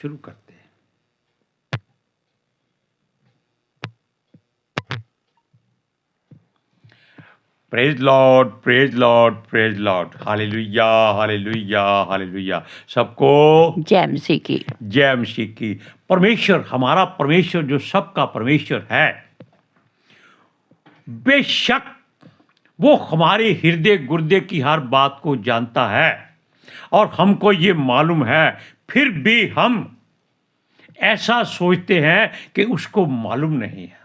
शुरू करते हैं। Praise Lord, praise Lord, praise Lord, hallelujah, hallelujah, hallelujah. सबको जय मसीह की। जय मसीह की। परमेश्वर, हमारा परमेश्वर जो सबका परमेश्वर है, बेशक वो हमारे हृदय गुर्दे की हर बात को जानता है और हमको ये मालूम है, फिर भी हम ऐसा सोचते हैं कि उसको मालूम नहीं है।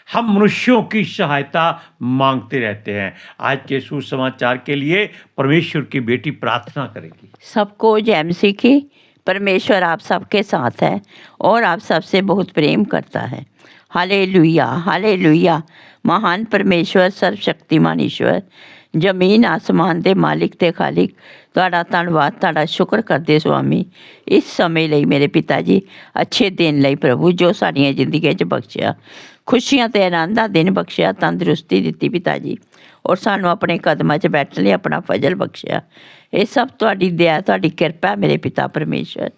हम मनुष्यों की सहायता मांगते रहते हैं। आज के सुसमाचार के लिए परमेश्वर की बेटी प्रार्थना करेगी। सबको जय मसीह की। परमेश्वर आप सबके साथ है और आप सबसे बहुत प्रेम करता है। Hallelujah, hallelujah. महान परमेश्वर, सर्वशक्तिमान ईश्वर, ਜ਼ਮੀਨ ਆਸਮਾਨ ਦੇ ਮਾਲਿਕ ਤੇ ਖਾਲਿਕ, ਤੁਹਾਡਾ ਧੰਨਵਾਦ, ਤੁਹਾਡਾ ਸ਼ੁਕਰ ਕਰਦੇ ਸੁਆਮੀ ਇਸ ਸਮੇਂ ਲਈ ਮੇਰੇ ਪਿਤਾ ਜੀ, ਅੱਛੇ ਦਿਨ ਲਈ ਪ੍ਰਭੂ ਜੋ ਸਾਡੀਆਂ ਜ਼ਿੰਦਗੀਆਂ 'ਚ ਬਖਸ਼ਿਆ, ਖੁਸ਼ੀਆਂ ਤੇ ਆਨੰਦ ਦਾ ਦਿਨ ਬਖਸ਼ਿਆ, ਤੰਦਰੁਸਤੀ ਦਿੱਤੀ ਪਿਤਾ ਜੀ, ਔਰ ਸਾਨੂੰ ਆਪਣੇ ਕਦਮਾਂ 'ਚ ਬੈਠਣ ਲਈ ਆਪਣਾ ਫਜ਼ਲ ਬਖਸ਼ਿਆ। ਇਹ ਸਭ ਤੁਹਾਡੀ ਦਇਆ, ਤੁਹਾਡੀ ਕਿਰਪਾ ਮੇਰੇ ਪਿਤਾ ਪਰਮੇਸ਼ਰ,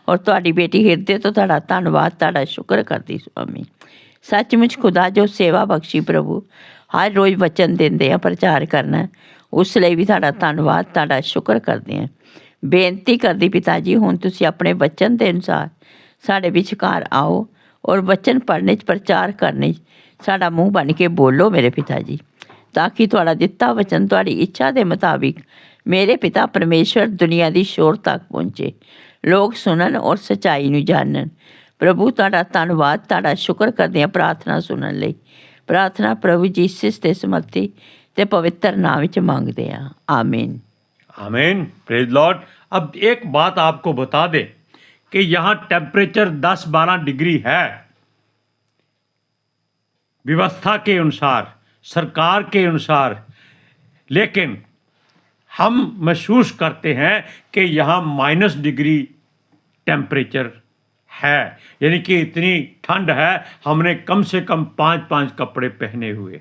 ਔਰ ਤੁਹਾਡੀ ਬੇਟੀ ਹਿਰਦੇ ਤੋਂ ਤੁਹਾਡਾ ਧੰਨਵਾਦ, ਤੁਹਾਡਾ ਸ਼ੁਕਰ ਕਰਦੀ ਸੁਆਮੀ। ਸੱਚਮੁੱਚ ਖੁਦਾ ਜੋ ਸੇਵਾ ਬਖਸ਼ੀ ਪ੍ਰਭੂ, ਹਰ ਰੋਜ਼ ਵਚਨ ਦਿੰਦੇ ਆ, ਪ੍ਰਚਾਰ ਕਰਨਾ, ਉਸ ਲਈ ਵੀ ਤੁਹਾਡਾ ਧੰਨਵਾਦ, ਤੁਹਾਡਾ ਸ਼ੁਕਰ ਕਰਦੇ ਹਾਂ। ਬੇਨਤੀ ਕਰਦੀ ਪਿਤਾ ਜੀ, ਹੁਣ ਤੁਸੀਂ ਆਪਣੇ ਵਚਨ ਦੇ ਅਨੁਸਾਰ ਸਾਡੇ ਵਿਚਕਾਰ ਆਓ ਔਰ ਵਚਨ ਪੜ੍ਹਨੇ 'ਚ, ਪ੍ਰਚਾਰ ਕਰਨੇ 'ਚ ਸਾਡਾ ਮੂੰਹ ਬਣ ਕੇ ਬੋਲੋ ਮੇਰੇ ਪਿਤਾ ਜੀ, ਤਾਂ ਕਿ ਤੁਹਾਡਾ ਦਿੱਤਾ ਵਚਨ ਤੁਹਾਡੀ ਇੱਛਾ ਦੇ ਮੁਤਾਬਿਕ ਮੇਰੇ ਪਿਤਾ ਪਰਮੇਸ਼ਵਰ ਦੁਨੀਆ ਦੀ ਸ਼ੋਰ ਤੱਕ ਪਹੁੰਚੇ, ਲੋਕ ਸੁਣਨ ਔਰ ਸੱਚਾਈ ਨੂੰ ਜਾਣਨ। ਪ੍ਰਭੂ ਤੁਹਾਡਾ ਧੰਨਵਾਦ, ਤੁਹਾਡਾ ਸ਼ੁਕਰ ਕਰਦੇ ਹਾਂ ਪ੍ਰਾਰਥਨਾ ਸੁਣਨ ਲਈ। प्रार्थना प्रभु जीसस के समर्थी ते पवित्र नाम में मांगते हैं, आमीन, आमीन। Praise Lord. अब एक बात आपको बता दें कि यहाँ टेम्परेचर 10-12 डिग्री है, व्यवस्था के अनुसार, सरकार के अनुसार, लेकिन हम महसूस करते हैं कि यहाँ -डिग्री टेम्परेचर है, यानी कि इतनी ठंड है, हमने कम से कम 5-5 कपड़े पहने हुए,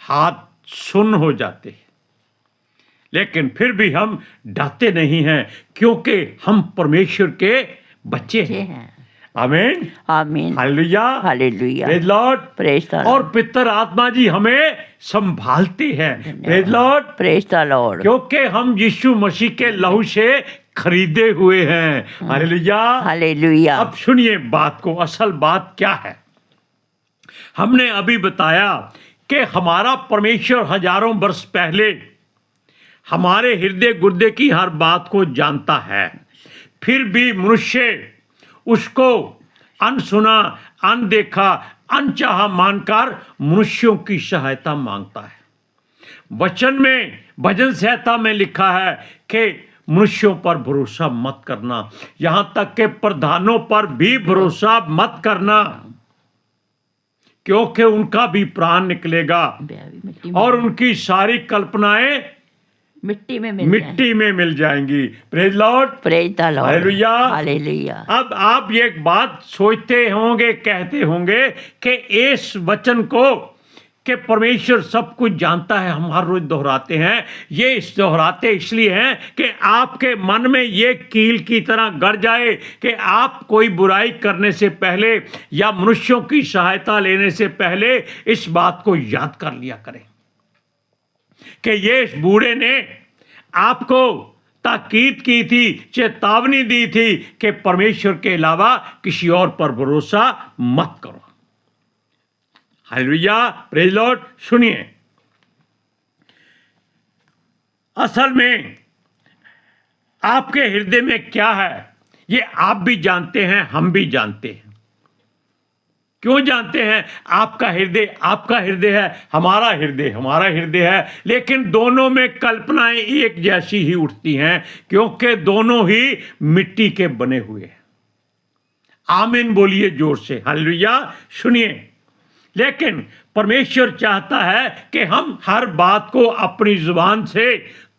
हाथ सुन्न हो जाते हैं, लेकिन फिर भी हम डरते नहीं हैं, क्योंकि हम परमेश्वर के बच्चे हैं। आमीन, आमीन, hallelujah, hallelujah, praise Lord, praise the Lord. और पितर आत्मा जी हमें संभालते हैं। Praise Lord, praise the Lord, क्योंकि हम यीशु मसीह के लहू से खरीदे हुए हैं। Hallelujah, hallelujah. अब सुनिए बात को, असल बात क्या है। हमने अभी बताया कि हमारा परमेश्वर हजारों वर्ष पहले हमारे हृदय गुर्दे की हर बात को जानता है, फिर भी मनुष्य उसको अनसुना, अनदेखा, अनचाहा मानकर मनुष्यों की सहायता मांगता है। वचन में, भजन संहिता में लिखा है कि मनुष्यों पर भरोसा मत करना, यहां तक के प्रधानों पर भी भरोसा मत करना, क्योंकि उनका भी प्राण निकलेगा और उनकी सारी कल्पनाएं मिट्टी में मिल जाएंगी। Praise Lord, praise the Lord, hallelujah, hallelujah. अब आप ये बात सोचते होंगे, कहते होंगे कि इस वचन को कि परमेश्वर सब कुछ जानता है, हम हर रोज दोहराते हैं। ये दोहराते इसलिए हैं कि आपके मन में ये कील की तरह गड़ जाए कि आप कोई बुराई करने से पहले या मनुष्यों की सहायता लेने से पहले इस बात को याद कर लिया करें कि ये इस बूढ़े ने आपको ताकीद की थी, चेतावनी दी थी कि परमेश्वर के अलावा किसी और पर भरोसा मत करो। Hallelujah, praise Lord. सुनिए, असल में आपके हृदय में क्या है ये आप भी जानते हैं, हम भी जानते हैं। क्यों जानते हैं? आपका हृदय है, हमारा हृदय है, लेकिन दोनों में कल्पनाएं एक जैसी ही उठती हैं, क्योंकि दोनों ही मिट्टी के बने हुए हैं। आमीन बोलिए जोर से, हालेलुया। सुनिए, लेकिन परमेश्वर चाहता है कि हम हर बात को अपनी जुबान से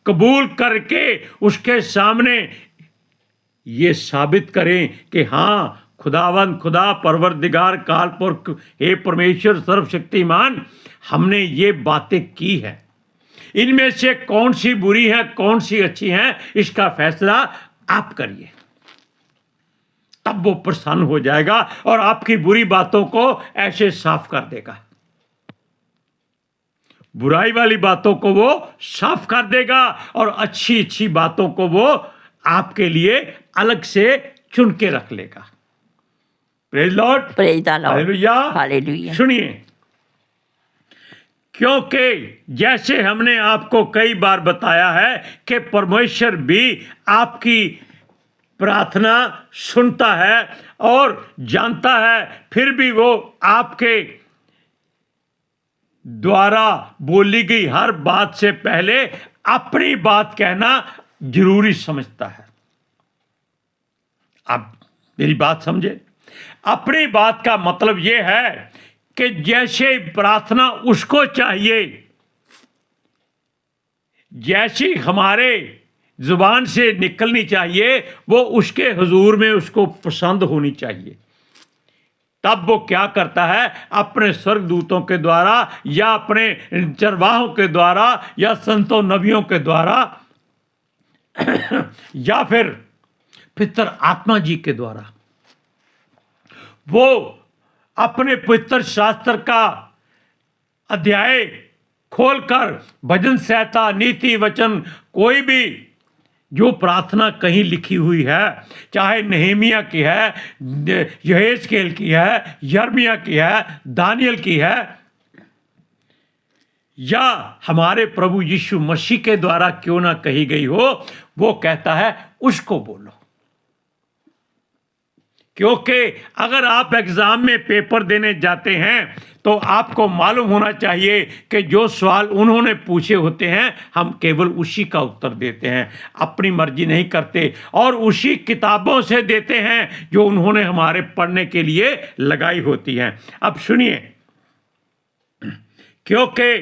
कबूल करके उसके सामने ये साबित करें कि हाँ, खुदावंद, खुदा परवरदिगार काल पुरख, हे परमेश्वर सर्वशक्तिमान, हमने ये बातें की है, इनमें से कौन सी बुरी है, कौन सी अच्छी है, इसका फैसला आप करिए, तब वो प्रसन्न हो जाएगा और आपकी बुरी बातों को ऐसे साफ कर देगा, बुराई वाली बातों को वो साफ कर देगा और अच्छी अच्छी बातों को वो आपके लिए अलग से चुन के रख लेगा। Praise Lord, praise the Lord, hallelujah, hallelujah. सुनिए, क्योंकि जैसे हमने आपको कई बार बताया है कि परमेश्वर भी आपकी प्रार्थना सुनता है और जानता है, फिर भी वो आपके द्वारा बोली गई हर बात से पहले अपनी बात कहना जरूरी समझता है। आप मेरी बात समझे, अपनी बात का मतलब यह है कि जैसे प्रार्थना उसको चाहिए, जैसी हमारे जुबान से निकलनी चाहिए, वो उसके हुजूर में उसको पसंद होनी चाहिए। तब वो क्या करता है, अपने स्वर्गदूतों के द्वारा या अपने चरवाहों के द्वारा या संतों नबियों के द्वारा या फिर पितर आत्मा जी के द्वारा वो अपने पवित्र शास्त्र का अध्याय खोलकर भजन संहिता, नीति वचन, कोई भी जो प्रार्थना कहीं लिखी हुई है, चाहे नहेमिया की है, यहेजकेल की है, यिर्मयाह की है, दानियल की है, या हमारे प्रभु यीशु मसीह के द्वारा क्यों ना कही गई हो, वो कहता है उसको बोलो। क्योंकि अगर आप एग्जाम में पेपर देने जाते हैं तो आपको मालूम होना चाहिए कि जो सवाल उन्होंने पूछे होते हैं हम केवल उसी का उत्तर देते हैं, अपनी मर्जी नहीं करते, और उसी किताबों से देते हैं जो उन्होंने हमारे पढ़ने के लिए लगाई होती हैं। अब सुनिए, क्योंकि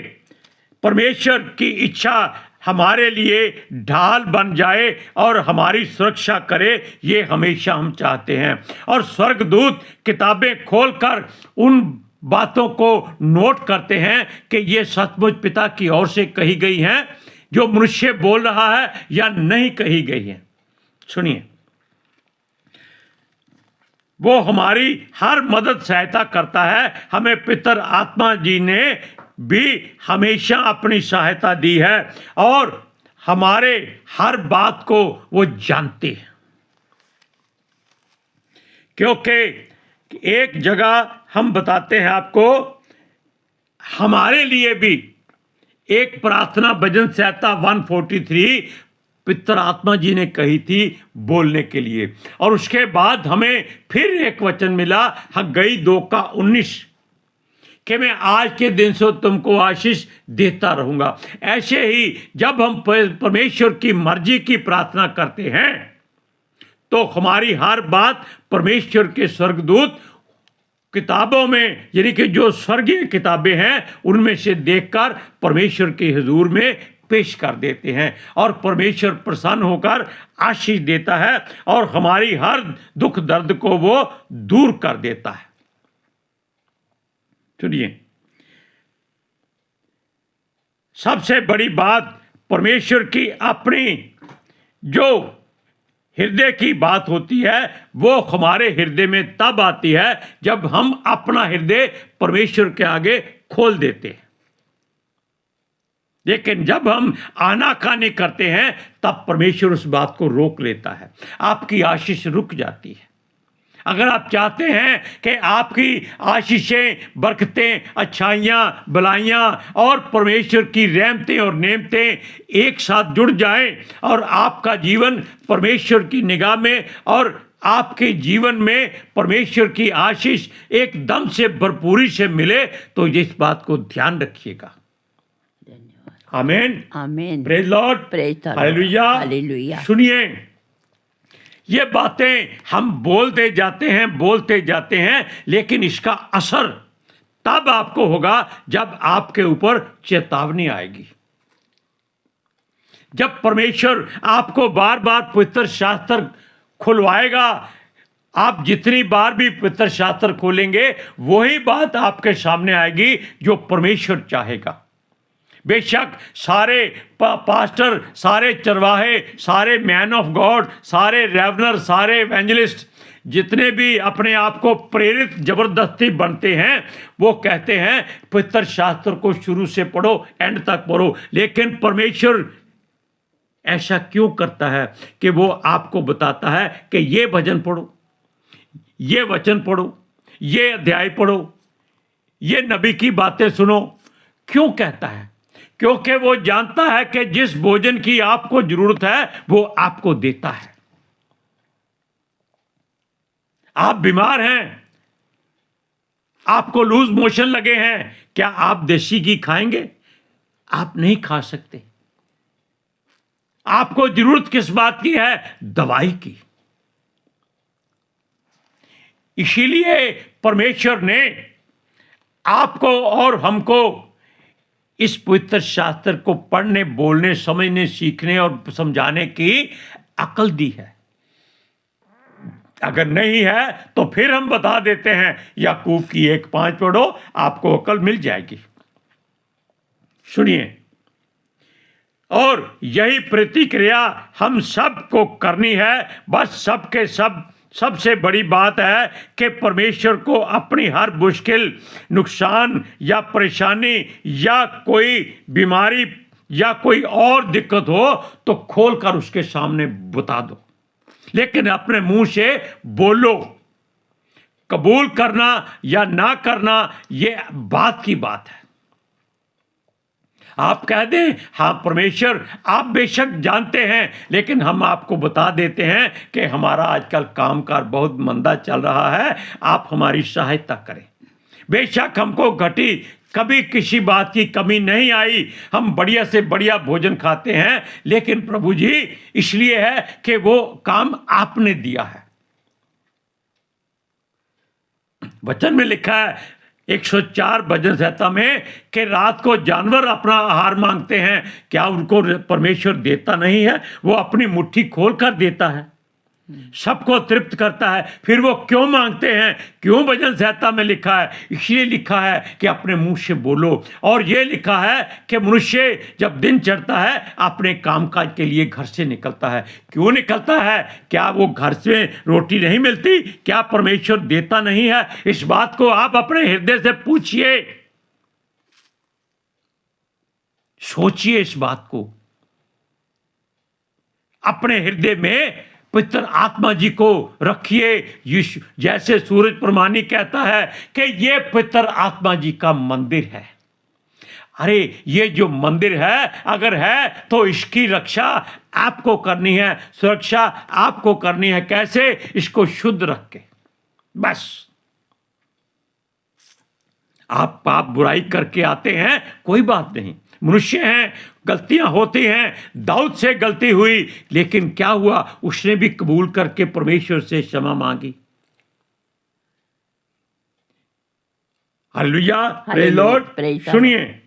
परमेश्वर की इच्छा हमारे लिए ढाल बन जाए और हमारी सुरक्षा करे, ये हमेशा हम चाहते हैं। और स्वर्गदूत किताबें खोलकर उन बातों को नोट करते हैं कि ये सचमुच पिता की ओर से कही गई हैं, जो मनुष्य बोल रहा है, या नहीं कही गई है। सुनिए, वो हमारी हर मदद सहायता करता है। हमें पितर आत्मा जी ने भी हमेशा अपनी सहायता दी है और हमारे हर बात को वो जानते हैं। क्योंकि एक जगह हम बताते हैं आपको, हमारे लिए भी एक प्रार्थना भजन संहिता 143 पितर आत्मा जी ने कही थी बोलने के लिए, और उसके बाद हमें फिर एक वचन मिला हग्गई 2:19 कि मैं आज के दिन से तुमको आशीष देता रहूंगा। ऐसे ही जब हम परमेश्वर की मर्जी की प्रार्थना करते हैं तो हमारी हर बात परमेश्वर के स्वर्गदूत किताबों में, यानी कि जो स्वर्गीय किताबें हैं, उनमें से देखकर परमेश्वर के हुजूर में पेश कर देते हैं, और परमेश्वर प्रसन्न होकर आशीष देता है और हमारी हर दुख दर्द को वो दूर कर देता है। सुनिए, सबसे बड़ी बात परमेश्वर की अपनी जो हृदय की बात होती है, वो हमारे हृदय में तब आती है जब हम अपना हृदय परमेश्वर के आगे खोल देते हैं। लेकिन जब हम आनाकानी करते हैं तब परमेश्वर उस बात को रोक लेता है, आपकी आशीष रुक जाती है। अगर आप चाहते हैं कि आपकी आशीषें, बरकतें, अच्छाइयाँ, भलाइयाँ और परमेश्वर की रहमतें और नेमतें एक साथ जुड़ जाएं और आपका जीवन परमेश्वर की निगाह में और आपके जीवन में परमेश्वर की आशीष एकदम से भरपूरी से मिले, तो इस बात को ध्यान रखिएगा। आमीन, आमीन, praise Lord, praise the Lord, hallelujah, hallelujah. सुनिए, ये बातें हम बोलते जाते हैं, लेकिन इसका असर तब आपको होगा जब आपके ऊपर चेतावनी आएगी, जब परमेश्वर आपको बार बार पवित्र शास्त्र खुलवाएगा। आप जितनी बार भी पवित्र शास्त्र खोलेंगे, वही बात आपके सामने आएगी जो परमेश्वर चाहेगा। बेशक सारे पास्टर, सारे चरवाहे, सारे मैन ऑफ गॉड, सारे रेवनर, सारे एवेंजलिस्ट जितने भी अपने आप को प्रेरित जबरदस्ती बनते हैं, वो कहते हैं पवित्र शास्त्र को शुरू से पढ़ो, एंड तक पढ़ो। लेकिन परमेश्वर ऐसा क्यों करता है कि वो आपको बताता है कि ये भजन पढ़ो, ये वचन पढ़ो, ये अध्याय पढ़ो, ये नबी की बातें सुनो? क्यों कहता है? क्योंकि वो जानता है कि जिस भोजन की आपको जरूरत है वो आपको देता है। आप बीमार हैं, आपको लूज मोशन लगे हैं, क्या आप देसी घी खाएंगे? आप नहीं खा सकते। आपको जरूरत किस बात की है? दवाई की। इसीलिए परमेश्वर ने आपको और हमको इस पवित्र शास्त्र को पढ़ने, बोलने, समझने, सीखने और समझाने की अकल दी है। अगर नहीं है तो फिर हम बता देते हैं, याकूब की 1:5 पढ़ो, आपको अकल मिल जाएगी। सुनिए, और यही प्रतिक्रिया हम सबको करनी है। बस सबके सबसे बड़ी बात है कि परमेश्वर को अपनी हर मुश्किल, नुकसान या परेशानी या कोई बीमारी या कोई और दिक्कत हो तो खोलकर उसके सामने बता दो, लेकिन अपने मुंह से बोलो। कबूल करना या ना करना ये बात की बात है। आप कह दें हाँ परमेश्वर आप बेशक जानते हैं, लेकिन हम आपको बता देते हैं कि हमारा आजकल कामकाज बहुत मंदा चल रहा है, आप हमारी सहायता करें। बेशक हमको घटी कभी किसी बात की कमी नहीं आई, हम बढ़िया से बढ़िया भोजन खाते हैं, लेकिन प्रभु जी इसलिए है कि वो काम आपने दिया है। वचन में लिखा है 104 भजन संहिता में कि रात को जानवर अपना आहार मांगते हैं, क्या उनको परमेश्वर देता नहीं है? वो अपनी मुट्ठी खोल कर देता है, सबको तृप्त करता है। फिर वो क्यों मांगते हैं? क्यों भजन संहिता में लिखा है? इसलिए लिखा है कि अपने मुंह से बोलो। और ये लिखा है कि मनुष्य जब दिन चढ़ता है अपने कामकाज के लिए घर से निकलता है। क्यों निकलता है? क्या वो घर से रोटी नहीं मिलती? क्या परमेश्वर देता नहीं है? इस बात को आप अपने हृदय से पूछिए, सोचिए इस बात को। अपने हृदय में पवित्र आत्मा जी को रखिए। यीशु जैसे सूरज प्रमाणी कहता है कि ये पवित्र आत्मा जी का मंदिर है। अरे ये जो मंदिर है अगर है तो इसकी रक्षा आपको करनी है, सुरक्षा आपको करनी है। कैसे? इसको शुद्ध रख के। बस आप पाप बुराई करके आते हैं, कोई बात नहीं, मनुष्य हैं, गलतियां होती हैं। दाऊद से गलती हुई, लेकिन क्या हुआ? उसने भी कबूल करके परमेश्वर से क्षमा मांगी। Hallelujah, praise Lord. सुनिए,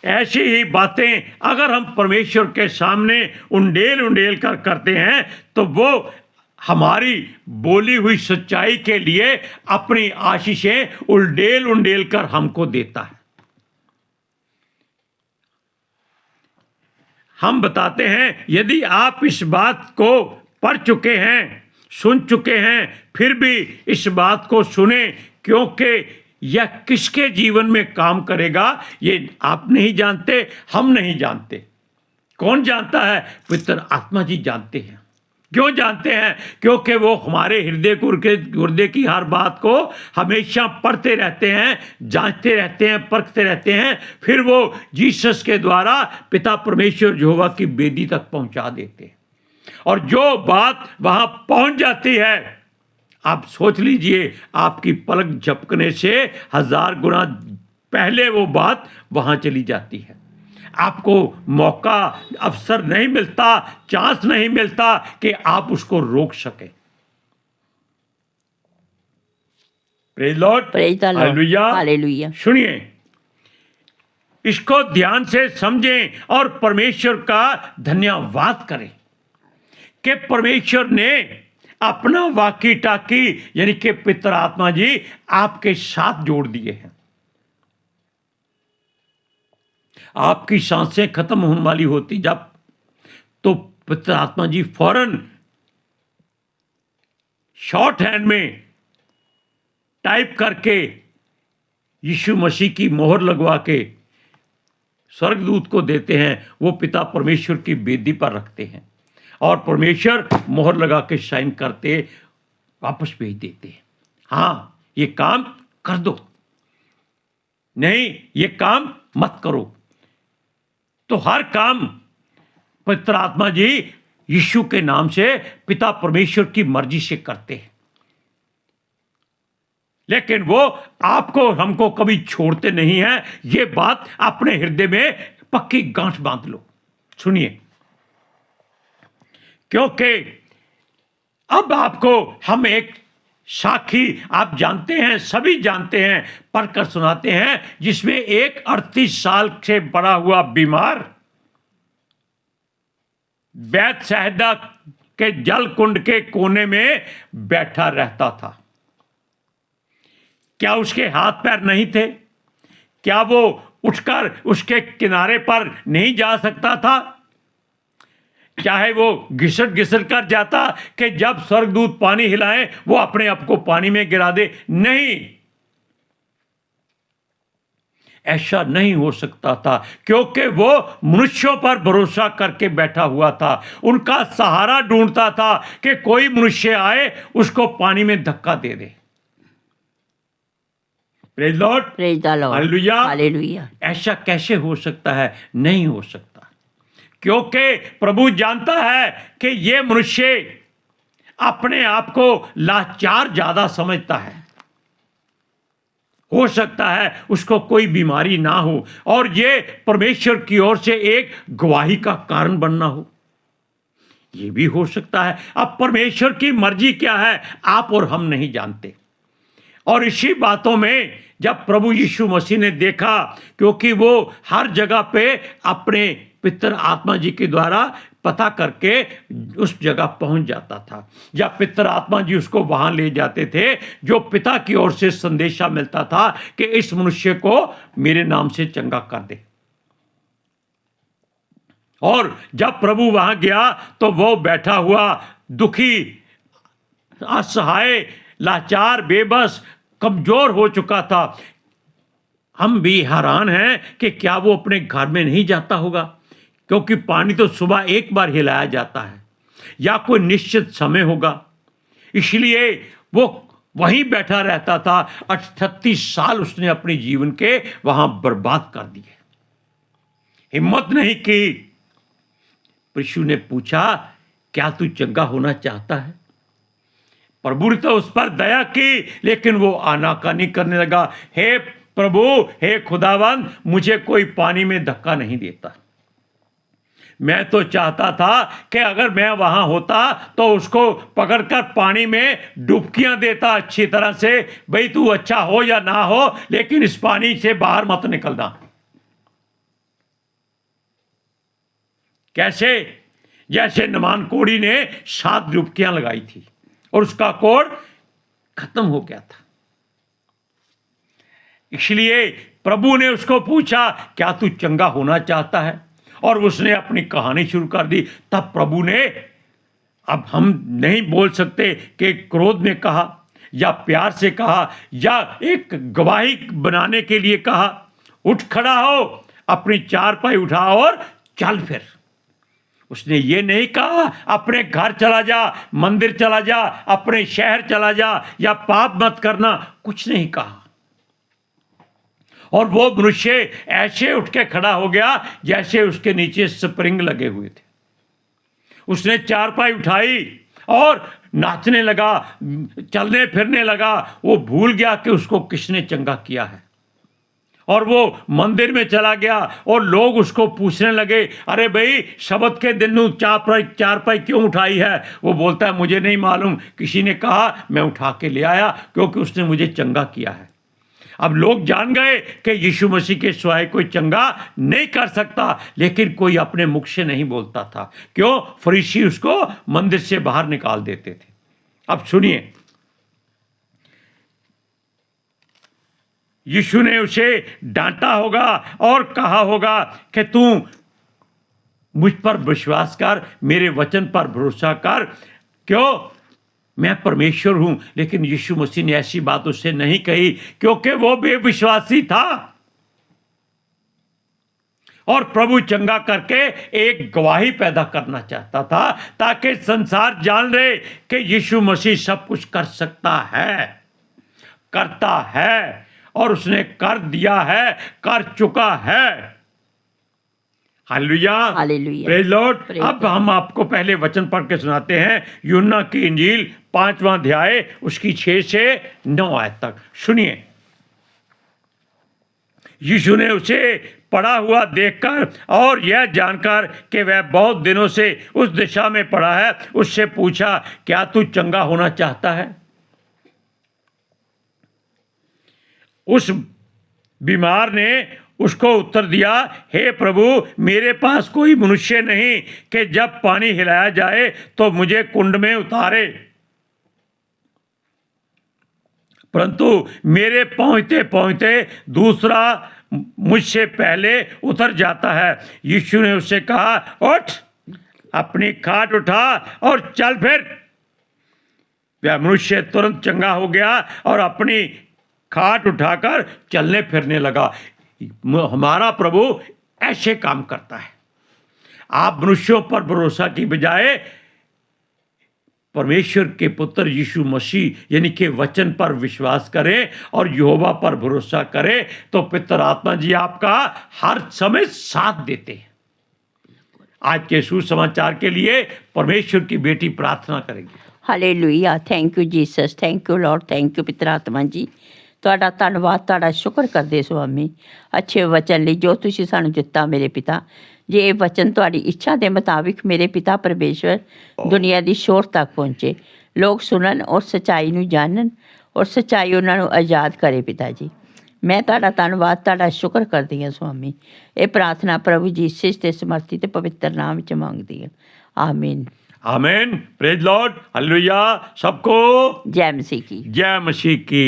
ऐसी ही बातें अगर हम परमेश्वर के सामने उंडेल कर करते हैं तो वो हमारी बोली हुई सच्चाई के लिए अपनी आशीषें उंडेल कर हमको देता है। हम बताते हैं, यदि आप इस बात को पढ़ चुके हैं, सुन चुके हैं, फिर भी इस बात को सुने, क्योंकि यह किसके जीवन में काम करेगा ये आप नहीं जानते, हम नहीं जानते। कौन जानता है? पवित्र आत्मा जी जानते हैं। क्यों जानते हैं? क्योंकि वो हमारे हृदय गुर्दे की हर बात को हमेशा पढ़ते रहते हैं, जांचते रहते हैं, परखते रहते हैं, फिर वो जीसस के द्वारा पिता परमेश्वर यहोवा की वेदी तक पहुंचा देते हैं। और जो बात वहां पहुंच जाती है, आप सोच लीजिए, आपकी पलक झपकने से 1000 गुना पहले वो बात वहां चली जाती है। आपको मौका, अवसर नहीं मिलता, चांस नहीं मिलता कि आप उसको रोक सके। Praise Lord, hallelujah, hallelujah. सुनिए, इसको ध्यान से समझें और परमेश्वर का धन्यवाद करें कि परमेश्वर ने अपना वाकी टाकी यानी कि पितर आत्मा जी आपके साथ जोड़ दिए हैं। आपकी सांसें खत्म होने वाली होती जब, तो पवित्र आत्मा जी फौरन शॉर्ट हैंड में टाइप करके यीशु मसीह की मोहर लगवा के स्वर्गदूत को देते हैं। वो पिता परमेश्वर की वेदी पर रखते हैं और परमेश्वर मोहर लगा के साइन करते वापस भेज देते हैं। हाँ, ये काम कर दो, नहीं ये काम मत करो। तो हर काम पवित्र आत्मा जी यीशु के नाम से पिता परमेश्वर की मर्जी से करते हैं, लेकिन वो आपको हमको कभी छोड़ते नहीं हैं। ये बात अपने हृदय में पक्की गांठ बांध लो। सुनिए, क्योंकि अब आपको हम एक साखी, आप जानते हैं, सभी जानते हैं, पढ़कर सुनाते हैं, जिसमें एक 38 साल से बड़ा हुआ बीमार बैतसैदा के जल कुंड के कोने में बैठा रहता था। क्या उसके हाथ पैर नहीं थे? क्या वो उठकर उसके किनारे पर नहीं जा सकता था? चाहे वो घिसट घिसट कर जाता कि जब स्वर्गदूत पानी हिलाए वो अपने आप को पानी में गिरा दे? नहीं, ऐसा नहीं हो सकता था, क्योंकि वो मनुष्यों पर भरोसा करके बैठा हुआ था। उनका सहारा ढूंढता था कि कोई मनुष्य आए उसको पानी में धक्का दे दे। Praise Lord, praise the Lord, hallelujah, hallelujah. ऐसा कैसे हो सकता है? नहीं हो सकता, क्योंकि प्रभु जानता है कि ये मनुष्य अपने आप को लाचार ज्यादा समझता है। हो सकता है उसको कोई बीमारी ना हो और ये परमेश्वर की ओर से एक गवाही का कारण बनना हो, ये भी हो सकता है। अब परमेश्वर की मर्जी क्या है आप और हम नहीं जानते। और इसी बातों में जब प्रभु यीशु मसीह ने देखा, क्योंकि वो हर जगह पे अपने पितर आत्मा जी के द्वारा पता करके उस जगह पहुंच जाता था, जब पितर आत्मा जी उसको वहां ले जाते थे, जो पिता की ओर से संदेशा मिलता था कि इस मनुष्य को मेरे नाम से चंगा कर दे। और जब प्रभु वहां गया तो वो बैठा हुआ दुखी, असहाय, लाचार, बेबस, कमजोर हो चुका था। हम भी हैरान हैं कि क्या वो अपने घर में नहीं जाता होगा, क्योंकि पानी तो सुबह एक बार हिलाया जाता है या कोई निश्चित समय होगा, इसलिए वो वहीं बैठा रहता था। 38 साल उसने अपने जीवन के वहां बर्बाद कर दिए। हिम्मत नहीं की। यीशु ने पूछा, क्या तू चंगा होना चाहता है? प्रभु ने तो उस पर दया की, लेकिन वो आनाकानी करने लगा। हे प्रभु, हे खुदावंद, मुझे कोई पानी में धक्का नहीं देता। मैं तो चाहता था कि अगर मैं वहां होता तो उसको पकड़कर पानी में डुबकियां देता अच्छी तरह से। भाई तू अच्छा हो या ना हो, लेकिन इस पानी से बाहर मत निकलना। कैसे? जैसे नमान कोड़ी ने 7 डुबकियां लगाई थी और उसका कोड़ खत्म हो गया था। इसलिए प्रभु ने उसको पूछा, क्या तू चंगा होना चाहता है? और उसने अपनी कहानी शुरू कर दी। तब प्रभु ने, अब हम नहीं बोल सकते कि क्रोध में कहा या प्यार से कहा या एक गवाही बनाने के लिए कहा, उठ खड़ा हो, अपनी चारपाई उठा और चल फिर। उसने ये नहीं कहा अपने घर चला जा, मंदिर चला जा, अपने शहर चला जा या पाप मत करना, कुछ नहीं कहा। और वो मनुष्य ऐसे उठ के खड़ा हो गया जैसे उसके नीचे स्प्रिंग लगे हुए थे। उसने चारपाई उठाई और नाचने लगा, चलने फिरने लगा। वो भूल गया कि उसको किसने चंगा किया है और वो मंदिर में चला गया और लोग उसको पूछने लगे, अरे भाई शबत के दिन चारपाई क्यों उठाई है? वो बोलता है, मुझे नहीं मालूम, किसी ने कहा, मैं उठा के ले आया क्योंकि उसने मुझे चंगा किया है। अब लोग जान गए कि यीशु मसीह के सिवाय कोई चंगा नहीं कर सकता, लेकिन कोई अपने मुख से नहीं बोलता था। क्यों? फरीसी उसको मंदिर से बाहर निकाल देते थे। अब सुनिए, यीशु ने उसे डांटा होगा और कहा होगा कि तू मुझ पर विश्वास कर, मेरे वचन पर भरोसा कर। क्यों? मैं परमेश्वर हूं। लेकिन यीशु मसीह ने ऐसी बात उससे नहीं कही, क्योंकि वो बेविश्वासी था। और प्रभु चंगा करके एक गवाही पैदा करना चाहता था, ताकि संसार जान ले कि यीशु मसीह सब कुछ कर सकता है, करता है, और उसने कर दिया है, कर चुका है। Hallelujah, hallelujah. Praise Lord. Praise अब हम आपको पहले वचन पढ़ के सुनाते हैं, यूहन्ना की इंजील 5वां अध्याय उसकी 6 से 9 आयत तक। सुनिए। यीशु ने उसे पड़ा हुआ देखकर और यह जानकर कि वह बहुत दिनों से उस दिशा में पड़ा है, उससे पूछा, क्या तू चंगा होना चाहता है? उस बीमार ने उसको उत्तर दिया, हे प्रभु, मेरे पास कोई मनुष्य नहीं कि जब पानी हिलाया जाए तो मुझे कुंड में उतारे, परंतु मेरे पहुंचते पहुंचते दूसरा मुझसे पहले उतर जाता है। यीशु ने उससे कहा, उठ, अपनी खाट उठा और चल फिर। वह मनुष्य तुरंत चंगा हो गया और अपनी खाट उठाकर चलने फिरने लगा। हमारा प्रभु ऐसे काम करता है। आप मनुष्यों पर भरोसा की बजाय परमेश्वर के पुत्र यीशु मसीह यानी कि वचन पर विश्वास करें और यहोवा पर भरोसा करें, तो पितर आत्मा जी आपका हर समय साथ देते हैं। आज के सुसमाचार के लिए परमेश्वर की बेटी प्रार्थना करेंगे। Hallelujah. Thank you Jesus, thank you Lord, thank you पितर आत्मा जी। ਤੁਹਾਡਾ ਧੰਨਵਾਦ, ਤੁਹਾਡਾ ਸ਼ੁਕਰ ਕਰਦੇ ਸੁਆਮੀ ਅੱਛੇ ਵਚਨ ਲਈ ਜੋ ਤੁਸੀਂ ਸਾਨੂੰ ਦਿੱਤਾ ਮੇਰੇ ਪਿਤਾ। ਜੇ ਇਹ ਵਚਨ ਤੁਹਾਡੀ ਇੱਛਾ ਦੇ ਮੁਤਾਬਿਕ ਮੇਰੇ ਪਿਤਾ ਪਰਮੇਸ਼ਵਰ ਦੁਨੀਆ ਦੀ ਸ਼ੋਰ ਤੱਕ ਪਹੁੰਚੇ, ਲੋਕ ਸੁਣਨ ਔਰ ਸੱਚਾਈ ਨੂੰ ਜਾਣਨ ਔਰ ਸੱਚਾਈ ਉਹਨਾਂ ਨੂੰ ਆਜ਼ਾਦ ਕਰੇ ਪਿਤਾ ਜੀ। ਮੈਂ ਤੁਹਾਡਾ ਧੰਨਵਾਦ, ਤੁਹਾਡਾ ਸ਼ੁਕਰ ਕਰਦੀ ਹਾਂ ਸੁਆਮੀ। ਇਹ ਪ੍ਰਾਰਥਨਾ ਪ੍ਰਭੂ ਯੀਸ਼ੂ ਦੇ ਸਮਰਥੀ ਤੇ ਪਵਿੱਤਰ ਨਾਮ ਵਿੱਚ ਮੰਗਦੀ ਹਾਂ, ਆਮੀਨ। आमीन। Praise Lord, hallelujah. सबको जय मसीह की। जय मसीह की।